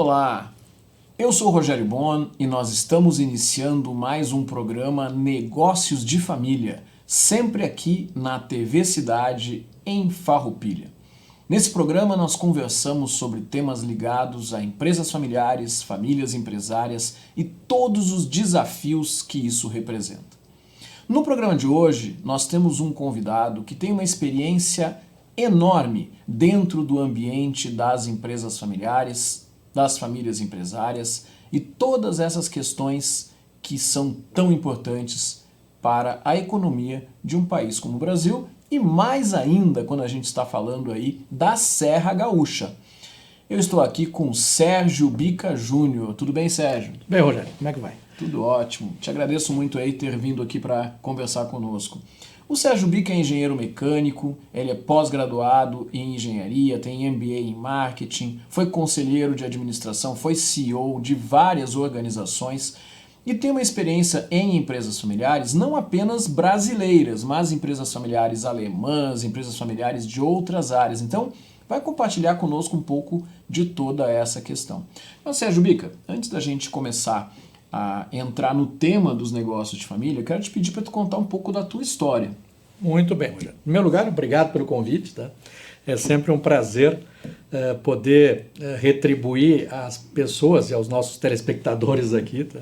Olá, eu sou o Rogério Bon e nós estamos iniciando mais um programa Negócios de Família, sempre aqui na TV Cidade, em Farroupilha. Nesse programa nós conversamos sobre temas ligados a empresas familiares, famílias empresárias e todos os desafios que isso representa. No programa de hoje nós temos um convidado que tem uma experiência enorme dentro do ambiente das empresas familiares, das famílias empresárias e todas essas questões que são tão importantes para a economia de um país como o Brasil e mais ainda quando a gente está falando aí da Serra Gaúcha. Eu estou aqui com Sérgio Bica Júnior. Tudo bem, Sérgio? Bem, Rogério, como é que vai? Tudo ótimo. Te agradeço muito aí ter vindo aqui para conversar conosco. O Sérgio Bica é engenheiro mecânico, ele é pós-graduado em engenharia, tem MBA em marketing, foi conselheiro de administração, foi CEO de várias organizações e tem uma experiência em empresas familiares não apenas brasileiras, mas empresas familiares alemãs, empresas familiares de outras áreas. Então, vai compartilhar conosco um pouco de toda essa questão. Então, Sérgio Bica, antes da gente começar a entrar no tema dos negócios de família, eu quero te pedir para tu contar um pouco da tua história. Muito bem, Rogério. Em primeiro lugar, obrigado pelo convite. Tá? É sempre um prazer poder retribuir às pessoas e aos nossos telespectadores aqui, tá?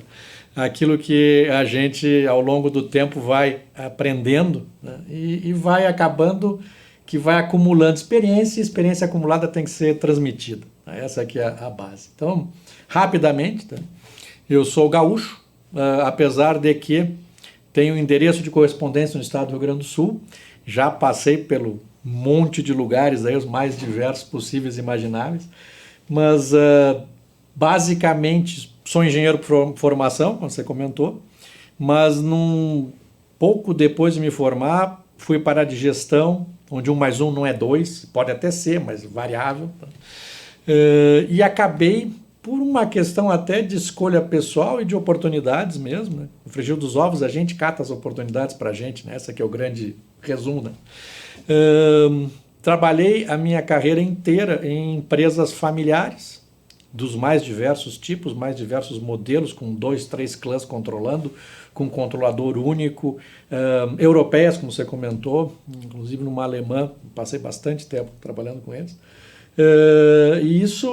Aquilo que a gente, ao longo do tempo, vai aprendendo, né? e vai acabando que vai acumulando experiência, e experiência acumulada tem que ser transmitida. Tá? Essa aqui é a base. Então, rapidamente, tá? Eu sou gaúcho, apesar de que tenho endereço de correspondência no estado do Rio Grande do Sul, já passei pelo monte de lugares, aí, os mais diversos possíveis e imagináveis, mas basicamente sou engenheiro por formação, como você comentou, mas pouco depois de me formar, fui para a de gestão, onde 1 mais 1 não é 2, pode até ser, mas variável, tá? E acabei por uma questão até de escolha pessoal e de oportunidades mesmo, né? No frigir dos ovos a gente cata as oportunidades para a gente, né? Esse aqui é o grande resumo, né? Trabalhei a minha carreira inteira em empresas familiares, dos mais diversos tipos, mais diversos modelos, com 2, 3 clãs controlando, com controlador único, europeias, como você comentou, inclusive numa alemã, passei bastante tempo trabalhando com eles. E isso,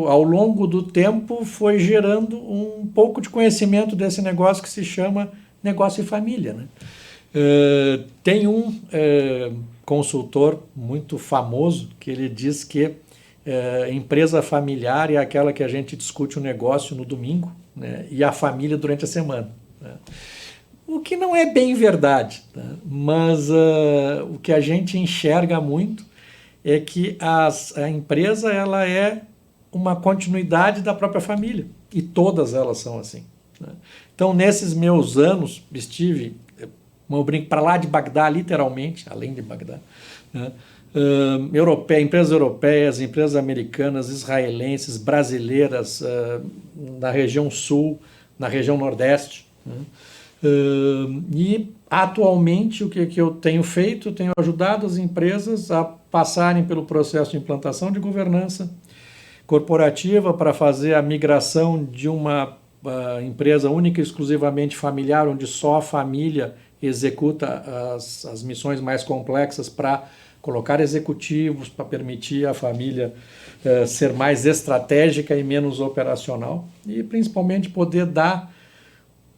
ao longo do tempo, foi gerando um pouco de conhecimento desse negócio que se chama negócio de família, né? Tem um consultor muito famoso que ele diz que empresa familiar é aquela que a gente discute o negócio no domingo, né, e a família durante a semana, né? O que não é bem verdade, tá? Mas o que a gente enxerga muito é que a empresa ela é uma continuidade da própria família, e todas elas são assim, né? Então, nesses meus anos, estive, eu brinco, para lá de Bagdá, literalmente, além de Bagdá, né? Empresas europeias, empresas americanas, israelenses, brasileiras, na região sul, na região nordeste, né? E atualmente o que eu tenho feito, tenho ajudado as empresas a passarem pelo processo de implantação de governança corporativa para fazer a migração de uma empresa única e exclusivamente familiar, onde só a família executa as missões mais complexas, para colocar executivos, para permitir a família ser mais estratégica e menos operacional, e principalmente poder dar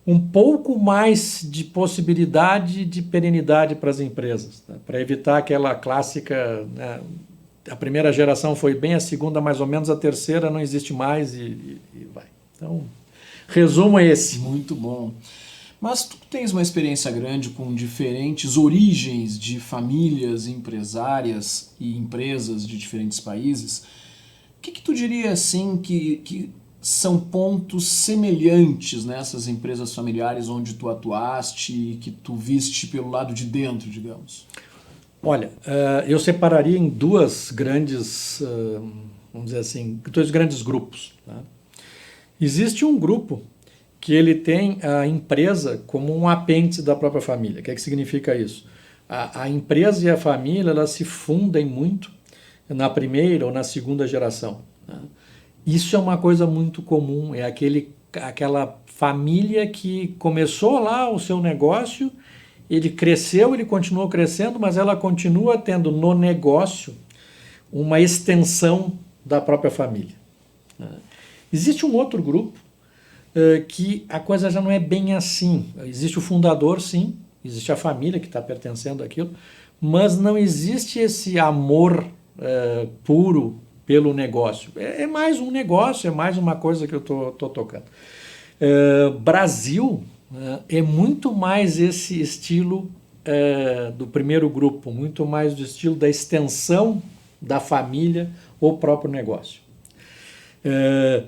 um pouco mais de possibilidade de perenidade para as empresas, tá? Para evitar aquela clássica, né, a primeira geração foi bem, a segunda mais ou menos, a terceira não existe mais e vai. Então, resumo é esse. Muito bom. Mas tu tens uma experiência grande com diferentes origens de famílias empresárias e empresas de diferentes países. O que tu diria assim que são pontos semelhantes nessas empresas familiares onde tu atuaste e que tu viste pelo lado de dentro, digamos? Olha, eu separaria em dois grandes, vamos dizer assim, 2 grandes grupos, tá? Existe um grupo que ele tem a empresa como um apêndice da própria família. O que é que significa isso? A empresa e a família, elas se fundem muito na primeira ou na segunda geração, né? Isso é uma coisa muito comum, é aquela família que começou lá o seu negócio, ele cresceu, ele continuou crescendo, mas ela continua tendo no negócio uma extensão da própria família. Existe um outro grupo que a coisa já não é bem assim. Existe o fundador, sim, existe a família que está pertencendo àquilo, mas não existe esse amor puro pelo negócio. É mais um negócio, é mais uma coisa que eu estou tocando. Brasil é muito mais esse estilo do primeiro grupo, muito mais do estilo da extensão da família ou próprio negócio.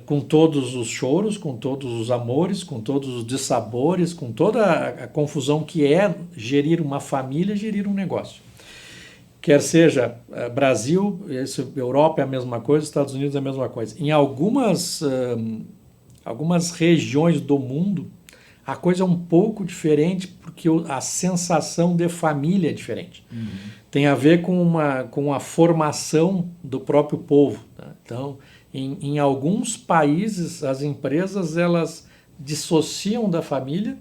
Com todos os choros, com todos os amores, com todos os dissabores, com toda a confusão que é gerir uma família, gerir um negócio. Quer seja Brasil, Europa é a mesma coisa, Estados Unidos é a mesma coisa. Em algumas regiões do mundo, a coisa é um pouco diferente porque a sensação de família é diferente. Uhum. Tem a ver com a formação do próprio povo. Tá? Então, em alguns países, as empresas elas dissociam da família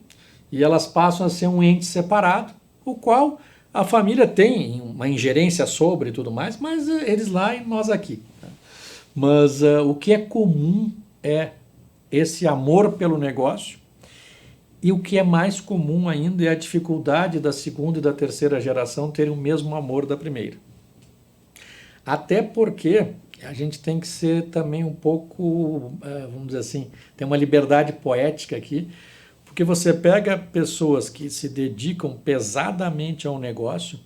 e elas passam a ser um ente separado, o qual a família tem uma ingerência sobre e tudo mais, mas eles lá e nós aqui. Tá? Mas o que é comum é esse amor pelo negócio, e o que é mais comum ainda é a dificuldade da segunda e da terceira geração terem o mesmo amor da primeira. Até porque a gente tem que ser também um pouco, vamos dizer assim, tem uma liberdade poética aqui, porque você pega pessoas que se dedicam pesadamente a um negócio,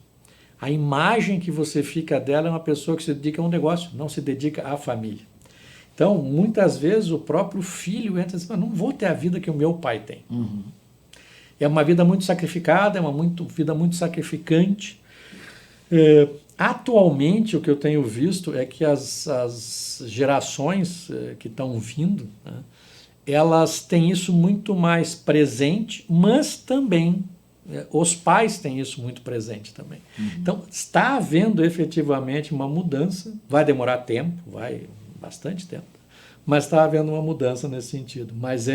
a imagem que você fica dela é uma pessoa que se dedica a um negócio, não se dedica à família. Então, muitas vezes o próprio filho entra e diz, não vou ter a vida que o meu pai tem. Uhum. É uma vida muito sacrificada, é uma vida muito sacrificante. Atualmente, o que eu tenho visto é que as gerações que estão vindo, né, elas têm isso muito mais presente, mas também os pais têm isso muito presente também. Uhum. Então, está havendo efetivamente uma mudança, vai demorar tempo, vai bastante tempo, mas está havendo uma mudança nesse sentido. Mas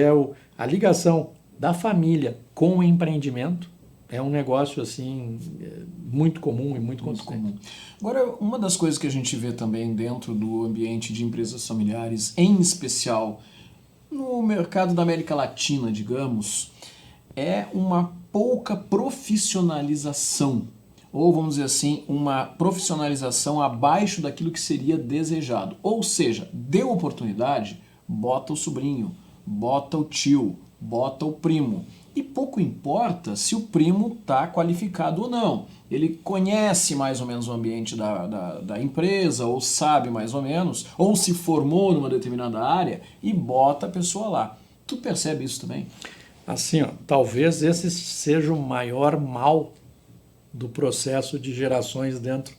a ligação da família com o empreendimento é um negócio assim muito comum e muito consistente. Agora, uma das coisas que a gente vê também dentro do ambiente de empresas familiares, em especial no mercado da América Latina, digamos, é uma pouca profissionalização, ou vamos dizer assim, uma profissionalização abaixo daquilo que seria desejado. Ou seja, deu oportunidade, bota o sobrinho, bota o tio, bota o primo. E pouco importa se o primo está qualificado ou não. Ele conhece mais ou menos o ambiente da empresa, ou sabe mais ou menos, ou se formou numa determinada área e bota a pessoa lá. Tu percebe isso também? Assim, talvez esse seja o maior mal do processo de gerações dentro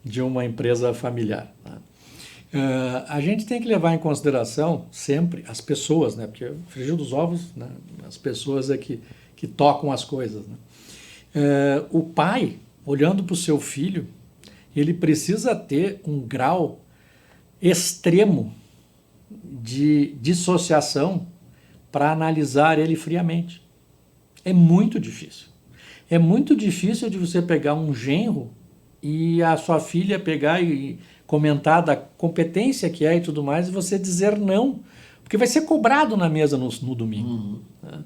de uma empresa familiar. Tá? A gente tem que levar em consideração sempre as pessoas, né? Porque o frigir dos ovos, né? As pessoas é que tocam as coisas. Né? O pai, olhando para o seu filho, ele precisa ter um grau extremo de dissociação para analisar ele friamente. É muito difícil. É muito difícil de você pegar um genro e a sua filha pegar e comentar da competência que é e tudo mais, e você dizer não, porque vai ser cobrado na mesa no domingo. Uhum. Né?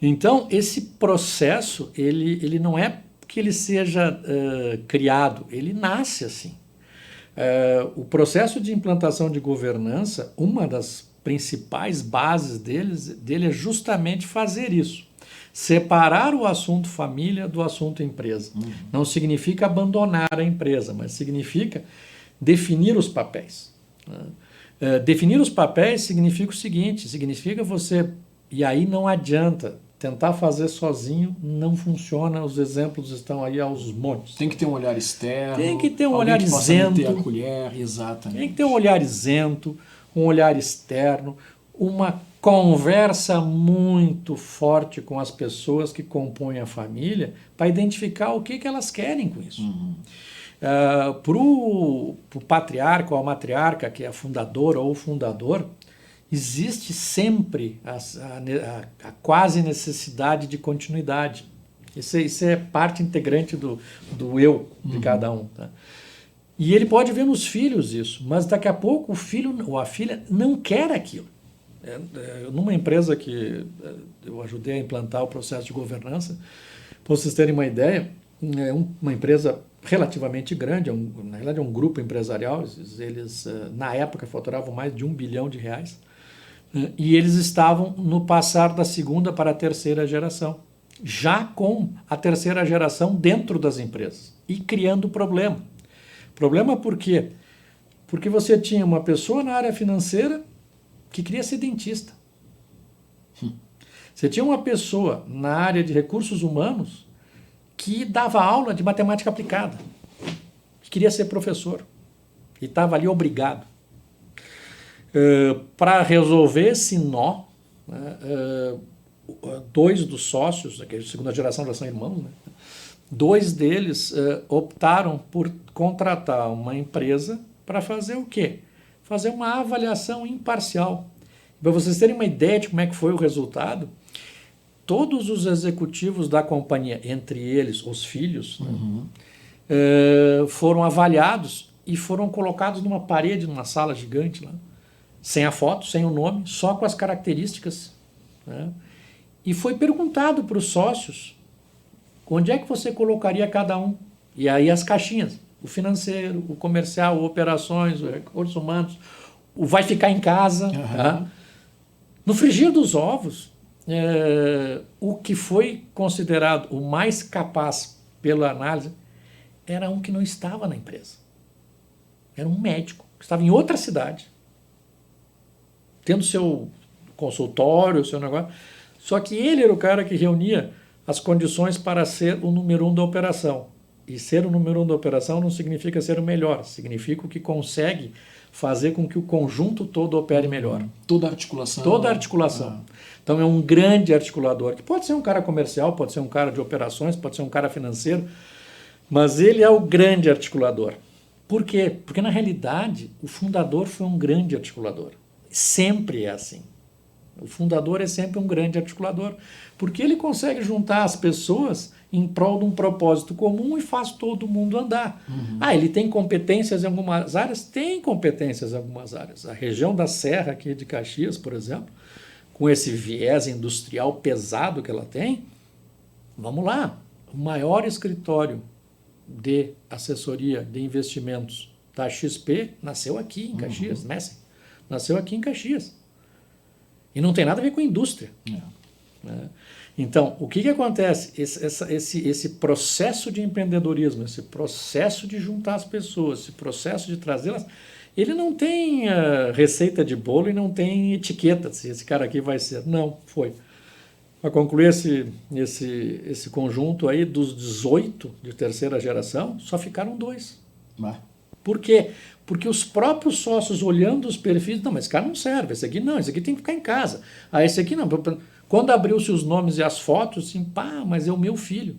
Então, esse processo, ele não é que ele seja criado, ele nasce assim. O processo de implantação de governança, uma das principais bases dele é justamente fazer isso. Separar o assunto família do assunto empresa. Uhum. Não significa abandonar a empresa, mas significa definir os papéis. Definir os papéis significa o seguinte, significa você, e aí não adianta, tentar fazer sozinho não funciona, os exemplos estão aí aos montes. Tem que ter um olhar externo. Tem que ter um olhar isento. Meter a colher, exatamente. Tem que ter um olhar isento, um olhar externo, uma conversa muito forte com as pessoas que compõem a família para identificar o que elas querem com isso. Uhum. Para o patriarca ou a matriarca, que é a fundadora ou o fundador, existe sempre a quase necessidade de continuidade. Isso é parte integrante do eu de cada um. Tá? E ele pode ver nos filhos isso, mas daqui a pouco o filho ou a filha não quer aquilo. Numa empresa que eu ajudei a implantar o processo de governança, para vocês terem uma ideia, é uma empresa relativamente grande, na realidade é um grupo empresarial, eles na época faturavam mais de R$1 bilhão, e eles estavam no passar da segunda para a terceira geração, já com a terceira geração dentro das empresas e criando problema. Problema por quê? Porque você tinha uma pessoa na área financeira que queria ser dentista. Você tinha uma pessoa na área de recursos humanos que dava aula de matemática aplicada, que queria ser professor e estava ali obrigado. Para resolver esse nó, né, dois dos sócios, que é a segunda geração já são irmãos, né, dois deles optaram por contratar uma empresa para fazer o quê? Fazer uma avaliação imparcial. Para vocês terem uma ideia de como é que foi o resultado, todos os executivos da companhia, entre eles os filhos, né, foram avaliados e foram colocados numa parede, numa sala gigante lá, sem a foto, sem o nome, só com as características. Né? E foi perguntado para os sócios onde é que você colocaria cada um. E aí as caixinhas, o financeiro, o comercial, o operações, os recursos humanos, o vai ficar em casa. Tá? No frigir dos ovos, o que foi considerado o mais capaz pela análise era um que não estava na empresa. Era um médico que estava em outra cidade, tendo seu consultório, seu negócio. Só que ele era o cara que reunia as condições para ser o número 1 da operação. E ser o número 1 da operação não significa ser o melhor, significa o que consegue fazer com que o conjunto todo opere melhor. Toda a articulação. Toda a articulação. Então é um grande articulador, que pode ser um cara comercial, pode ser um cara de operações, pode ser um cara financeiro, mas ele é o grande articulador. Por quê? Porque na realidade o fundador foi um grande articulador. Sempre é assim. O fundador é sempre um grande articulador, porque ele consegue juntar as pessoas em prol de um propósito comum e faz todo mundo andar. Ele tem competências em algumas áreas? Tem competências em algumas áreas. A região da Serra aqui de Caxias, por exemplo, com esse viés industrial pesado que ela tem, vamos lá, o maior escritório de assessoria de investimentos da XP nasceu aqui em Caxias, Messen, nasceu aqui em Caxias. E não tem nada a ver com indústria. Né? Então, o que acontece? Esse processo de empreendedorismo, esse processo de juntar as pessoas, esse processo de trazê-las, ele não tem receita de bolo e não tem etiqueta se esse cara aqui vai ser. Não, foi. Para concluir esse conjunto aí dos 18 de terceira geração, só ficaram 2. Por quê? Porque os próprios sócios, olhando os perfis, não, mas esse cara não serve, esse aqui não, esse aqui tem que ficar em casa. Esse aqui não. Quando abriu-se os nomes e as fotos, assim, mas é o meu filho.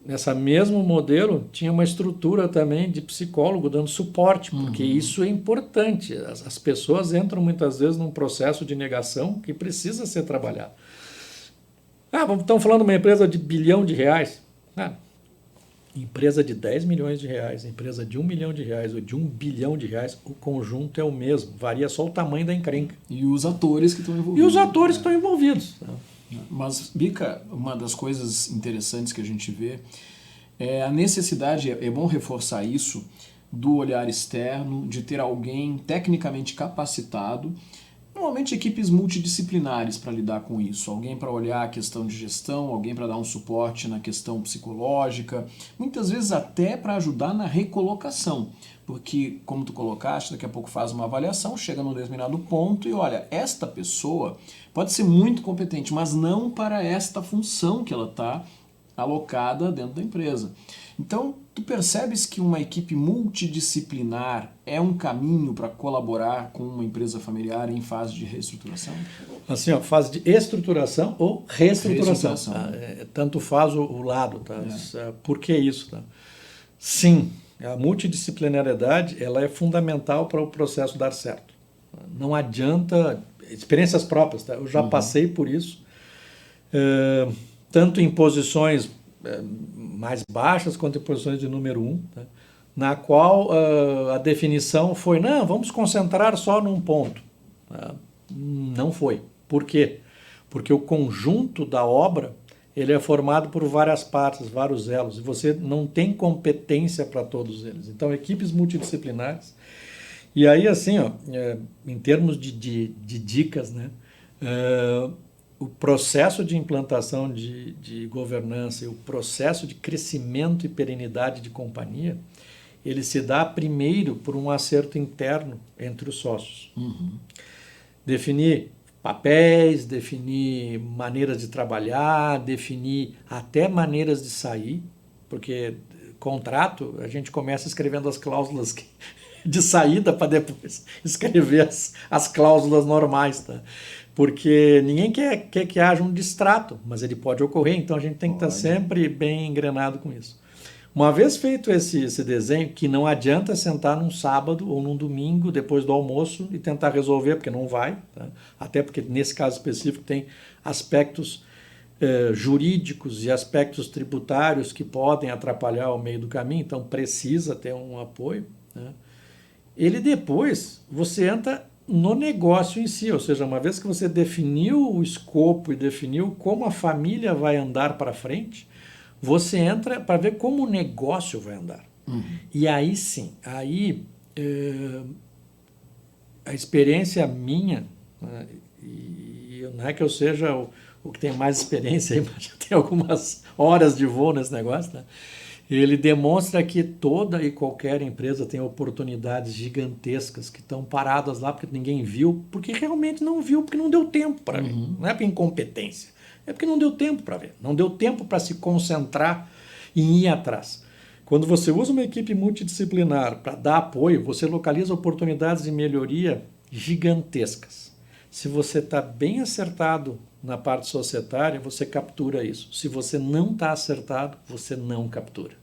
Nessa mesmo modelo, tinha uma estrutura também de psicólogo dando suporte, porque isso é importante. As pessoas entram muitas vezes num processo de negação que precisa ser trabalhado. Estamos falando de uma empresa de R$1 bilhão. Empresa de 10 milhões de reais, empresa de R$1 milhão ou de R$1 bilhão, o conjunto é o mesmo, varia só o tamanho da encrenca. E os atores que estão envolvidos. Mas, Bica, uma das coisas interessantes que a gente vê é a necessidade, é bom reforçar isso, do olhar externo, de ter alguém tecnicamente capacitado, normalmente equipes multidisciplinares para lidar com isso, alguém para olhar a questão de gestão, alguém para dar um suporte na questão psicológica, muitas vezes até para ajudar na recolocação, porque, como tu colocaste, daqui a pouco faz uma avaliação, chega num determinado ponto e olha, esta pessoa pode ser muito competente, mas não para esta função que ela está alocada dentro da empresa. Então, tu percebes que uma equipe multidisciplinar é um caminho para colaborar com uma empresa familiar em fase de reestruturação? Assim, fase de estruturação ou reestruturação. Tanto faz o lado. Tá? Por que isso? Tá? Sim, a multidisciplinariedade ela é fundamental para o processo dar certo. Não adianta, experiências próprias, tá? Eu já passei por isso, tanto em posições mais baixas quanto em posições de número um, tá? Na qual a definição foi, não, vamos concentrar só num ponto. Tá? Não foi. Por quê? Porque o conjunto da obra ele é formado por várias partes, vários elos, e você não tem competência para todos eles. Então, equipes multidisciplinares. E aí, assim, ó, em termos de dicas, né, o processo de implantação de governança e o processo de crescimento e perenidade de companhia, ele se dá primeiro por um acerto interno entre os sócios. Definir papéis, definir maneiras de trabalhar, definir até maneiras de sair, porque contrato a gente começa escrevendo as cláusulas de saída para depois escrever as cláusulas normais, tá? Porque ninguém quer que haja um distrato, mas ele pode ocorrer, então a gente tem que estar sempre bem engrenado com isso. Uma vez feito esse desenho, que não adianta sentar num sábado ou num domingo depois do almoço e tentar resolver, porque não vai, tá? Até porque nesse caso específico tem aspectos jurídicos e aspectos tributários que podem atrapalhar o meio do caminho, então precisa ter um apoio, né? Ele depois, você entra no negócio em si, ou seja, uma vez que você definiu o escopo e definiu como a família vai andar para frente, você entra para ver como o negócio vai andar. E aí sim, aí a experiência minha, né, e não é que eu seja o que tem mais experiência, aí, mas já tem algumas horas de voo nesse negócio, né? Ele demonstra que toda e qualquer empresa tem oportunidades gigantescas que estão paradas lá porque ninguém viu, porque realmente não viu, porque não deu tempo para ver. Não é por incompetência, é porque não deu tempo para ver. Não deu tempo para se concentrar em ir atrás. Quando você usa uma equipe multidisciplinar para dar apoio, você localiza oportunidades de melhoria gigantescas. Se você está bem acertado na parte societária, você captura isso. Se você não está acertado, você não captura.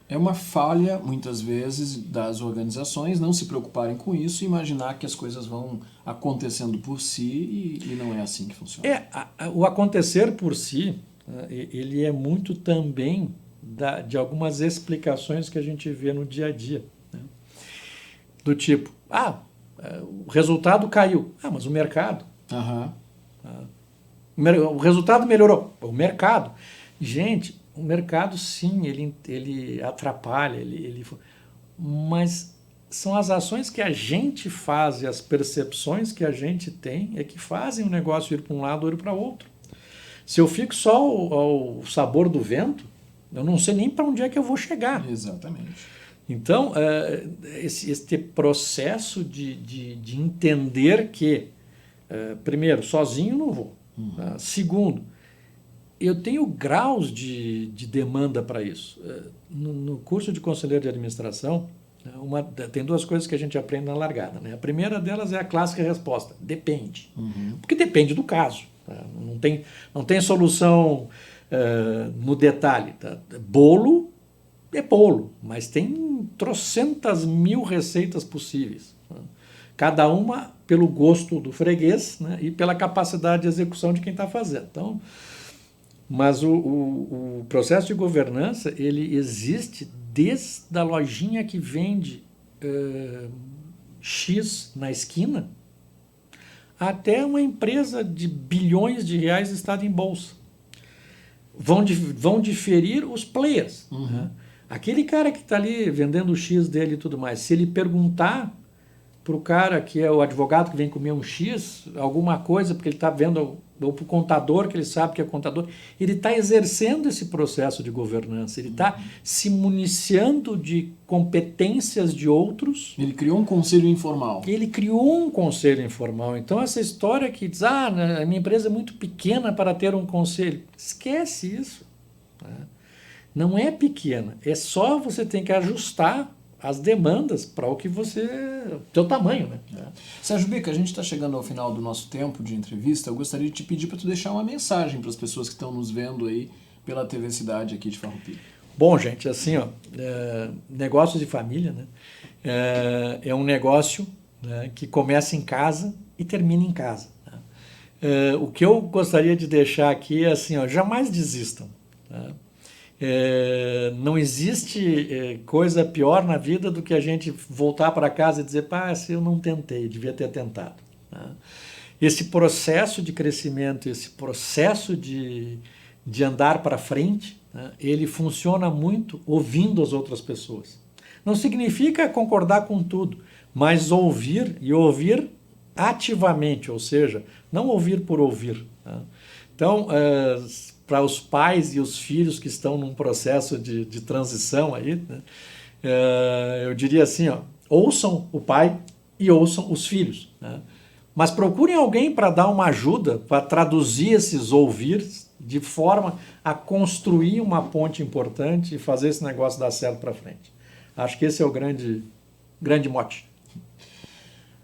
É uma falha, muitas vezes, das organizações não se preocuparem com isso e imaginar que as coisas vão acontecendo por si e não é assim que funciona. O acontecer por si, ele é muito também de algumas explicações que a gente vê no dia a dia, né? Do tipo, o resultado caiu. Mas o mercado. O resultado melhorou. O mercado. Gente, o mercado sim, ele atrapalha, mas são as ações que a gente faz e as percepções que a gente tem é que fazem o negócio ir para um lado ou ir para outro. Se eu fico só ao sabor do vento, eu não sei nem para onde é que eu vou chegar. Exatamente. Então, este processo de entender que, primeiro, sozinho não vou. Segundo, eu tenho graus de demanda para isso. No curso de conselheiro de administração, tem duas coisas que a gente aprende na largada, né? A primeira delas é a clássica resposta: depende. Porque depende do caso. Tá? Não tem solução no detalhe. Tá? Bolo é bolo, mas tem trocentas mil receitas possíveis. Tá? Cada uma pelo gosto do freguês, né? E pela capacidade de execução de quem está fazendo. Então, mas o processo de governança, ele existe desde a lojinha que vende X na esquina até uma empresa de bilhões de reais listada em bolsa. Vão diferir os players. Né? Aquele cara que está ali vendendo o X dele e tudo mais, se ele perguntar para o cara que é o advogado que vem comer um X, alguma coisa, porque ele está vendo, ou para o contador, que ele sabe que é contador, ele está exercendo esse processo de governança, ele está se municiando de competências de outros. Ele criou um conselho informal. Ele criou um conselho informal. Então, essa história que diz, a minha empresa é muito pequena para ter um conselho, esquece isso. Né? Não é pequena, é só você tem que ajustar as demandas para o que teu tamanho, né? Sérgio Bica, a gente está chegando ao final do nosso tempo de entrevista. Eu gostaria de te pedir para tu deixar uma mensagem para as pessoas que estão nos vendo aí pela TV Cidade aqui de Farroupilha. Bom, gente, assim, ó, negócios de família, né? É um negócio, né, que começa em casa e termina em casa. Né? O que eu gostaria de deixar aqui é assim, ó, jamais desistam. Tá? Não existe coisa pior na vida do que a gente voltar para casa e dizer, pá, se eu não tentei, devia ter tentado. Tá? Esse processo de crescimento, esse processo de andar para frente, né, ele funciona muito ouvindo as outras pessoas. Não significa concordar com tudo, mas ouvir e ouvir ativamente, ou seja, não ouvir por ouvir. Tá? Então, para os pais e os filhos que estão num processo de transição aí, né, eu diria assim, ó, ouçam o pai e ouçam os filhos. Né? Mas procurem alguém para dar uma ajuda, para traduzir esses ouvires de forma a construir uma ponte importante e fazer esse negócio dar certo para frente. Acho que esse é o grande mote.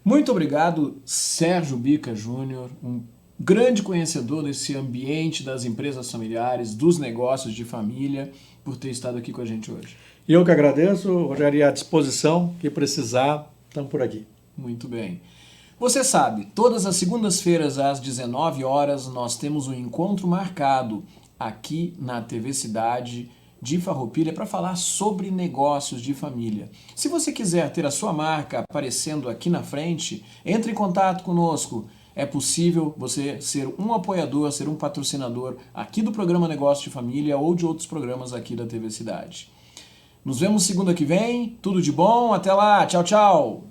Muito obrigado, Sérgio Bica Júnior, um grande conhecedor desse ambiente das empresas familiares, dos negócios de família, por ter estado aqui com a gente hoje. Eu que agradeço, Rogério, à disposição, que precisar, estamos por aqui. Muito bem. Você sabe, todas as segundas-feiras às 19 horas nós temos um encontro marcado aqui na TV Cidade de Farroupilha para falar sobre negócios de família. Se você quiser ter a sua marca aparecendo aqui na frente, entre em contato conosco. É possível você ser um apoiador, ser um patrocinador aqui do programa Negócio de Família ou de outros programas aqui da TV Cidade. Nos vemos segunda que vem. Tudo de bom. Até lá. Tchau, tchau.